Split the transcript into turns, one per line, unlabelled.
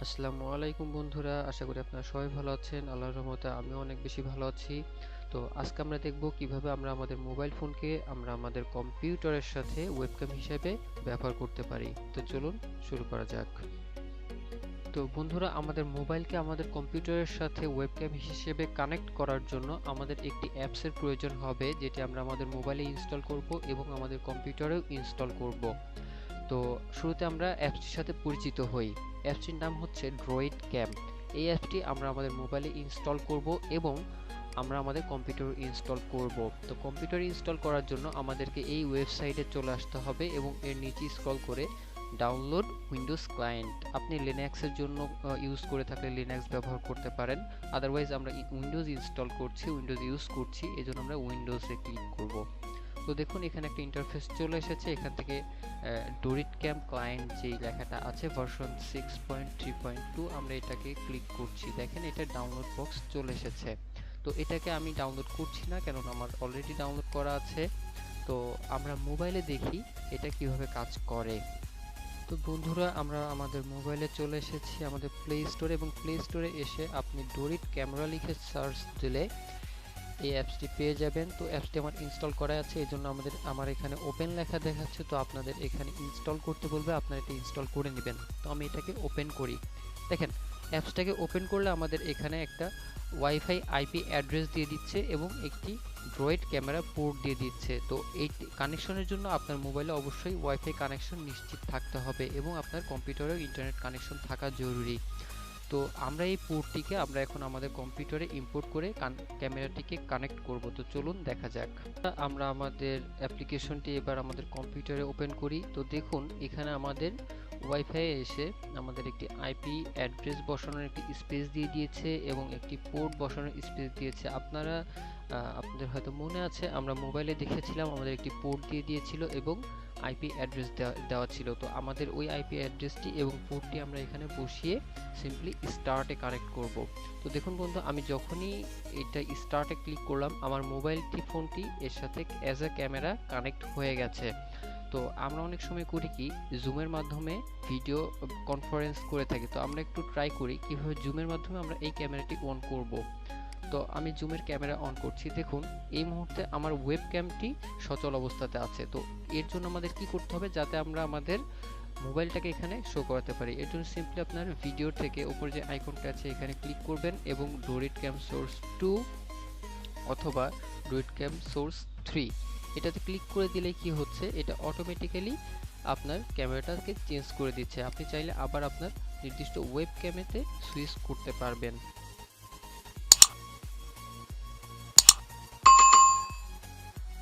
আসসালামু আলাইকুম বন্ধুরা, আশা করি আপনারা সবাই ভালো আছেন। আল্লাহর রহমতে আমিও অনেক বেশি ভালো আছি। তো আজকে আমরা দেখব কিভাবে আমরা আমাদের মোবাইল ফোনকে আমরা আমাদের কম্পিউটারের সাথে ওয়েবক্যাম হিসেবে ব্যবহার করতে পারি। তো চলুন শুরু করা যাক। তো বন্ধুরা, আমাদের মোবাইলকে আমাদের কম্পিউটারের সাথে ওয়েবক্যাম হিসেবে কানেক্ট করার জন্য আমাদের একটি অ্যাপসের প্রয়োজন হবে, যেটি আমরা আমাদের মোবাইলে ইনস্টল করব এবং আমাদের কম্পিউটারেও ইনস্টল করব। তো শুরুতে আমরা অ্যাপসটির সাথে পরিচিত হই। অ্যাপসটির নাম হচ্ছে ড্রয়েড ক্যাম। এই অ্যাপসটি আমরা আমাদের মোবাইলে ইনস্টল করব এবং আমরা আমাদের কম্পিউটারে ইনস্টল করব। তো কম্পিউটারে ইনস্টল করার জন্য আমাদেরকে এই ওয়েবসাইটে চলে আসতে হবে এবং এর নিচে স্ক্রল করে ডাউনলোড উইন্ডোজ ক্লায়েন্ট। আপনি লিনাক্সের জন্য ইউজ করে থাকলে লিনাক্স ব্যবহার করতে পারেন। আদারওয়াইজ আমরা উইন্ডোজ ইনস্টল করছি, উইন্ডোজ ইউজ করছি, এজন্য আমরা উইন্ডোজে ক্লিক করব। তো দেখুন এখানে একটা ইন্টারফেস চলে এসেছে। এখান থেকে ডোরিট ক্যাম্প ক্লায়েন্ট যেই লেখাটা আছে ভার্সন 6.3.2 আমরা এটাকে ক্লিক করছি। দেখেন এটা ডাউনলোড বক্স চলে এসেছে। তো এটাকে আমি ডাউনলোড করছি না, কেননা আমার অলরেডি ডাউনলোড করা আছে। তো আমরা মোবাইলে দেখি এটা কিভাবে কাজ করে। তো বন্ধুরা, আমরা আমাদের মোবাইলে চলে এসেছি আমাদের প্লে স্টোরে, এবং প্লে স্টোরে এসে আপনি ডোরিট ক্যামেরা লিখে সার্চ দিলে এই অ্যাপসটি পেয়ে যাবেন। তো অ্যাপসটি আমার ইনস্টল করা আছে, এই জন্য আমার এখানে ওপেন লেখা দেখাচ্ছে। তো আপনাদের এখানে ইনস্টল করতে বলবে, আপনারা এটা ইনস্টল করে নেবেন। তো আমি এটাকে ওপেন করি। দেখেন অ্যাপসটাকে ওপেন করলে আমাদের এখানে একটা ওয়াইফাই আইপি অ্যাড্রেস দিয়ে দিচ্ছে এবং একটি ড্রয়েড ক্যামেরা পোর্ট দিয়ে দিচ্ছে। তো এই কানেকশনের জন্য আপনার মোবাইলে অবশ্যই ওয়াইফাই কানেকশন নিশ্চিত থাকতে হবে এবং আপনার কম্পিউটারেও ইন্টারনেট কানেকশন থাকা জরুরি। তো আমরা এই পোর্টটিকে আমরা এখন আমাদের কম্পিউটারে ইম্পোর্ট করে ক্যামেরাটিকে কানেক্ট করব। তো চলুন দেখা যাক। আমরা আমাদের অ্যাপ্লিকেশনটি এবার আমাদের কম্পিউটারে ওপেন করি। তো দেখুন এখানে আমাদের ওয়াইফাই এসে আমাদের একটি আইপি অ্যাড্রেস বসানোর একটি স্পেস দিয়ে দিয়েছে এবং একটি পোর্ট বসানোর স্পেস দিয়েছে। আপনাদের হয়তো মনে আছে আমরা মোবাইলে দেখেছিলাম আমাদের একটি পোর্ট দিয়ে দিয়েছিল এবং আইপি অ্যাড্রেস দেওয়া ছিল। তো আমাদের ওই আইপি অ্যাড্রেসটি এবং পোর্টটি আমরা এখানে বসিয়ে সিম্পলি স্টার্টে কানেক্ট করব। তো দেখুন বন্ধু, আমি যখনই এটা স্টার্টে ক্লিক করলাম আমার মোবাইলটি ফোনটি এর সাথে অ্যাজ এ ক্যামেরা কানেক্ট হয়ে গেছে। তো আমরা অনেক সময় করি কি, জুমের মাধ্যমে ভিডিও কনফারেন্স করে থাকি। তো আমরা একটু ট্রাই করি কিভাবে জুমের মাধ্যমে আমরা এই ক্যামেরাটি অন করব। তো আমি জুমের ক্যামেরা অন করছি। দেখুন এই মুহূর্তে আমার ওয়েব ক্যামটি সচল অবস্থাতে আছে। তো এর জন্য আমাদের কি করতে হবে, যাতে আমরা আমাদের মোবাইলটাকে এখানে শো করাতে পারি। এর জন্য সিম্পলি আপনার ভিডিও থেকে উপরে যে আইকনটা আছে এখানে ক্লিক করবেন এবং ডোরিট ক্যাম সোর্স 2 অথবা ডোরিট ক্যাম সোর্স 3 এটাতে ক্লিক করে দিলে কি হচ্ছে, এটা অটোমেটিক্যালি আপনার ক্যামেরাটাকে চেঞ্জ করে দিচ্ছে। আপনি চাইলে আবার আপনার নির্দিষ্ট ওয়েব ক্যামেতে সুইচ করতে পারবেন।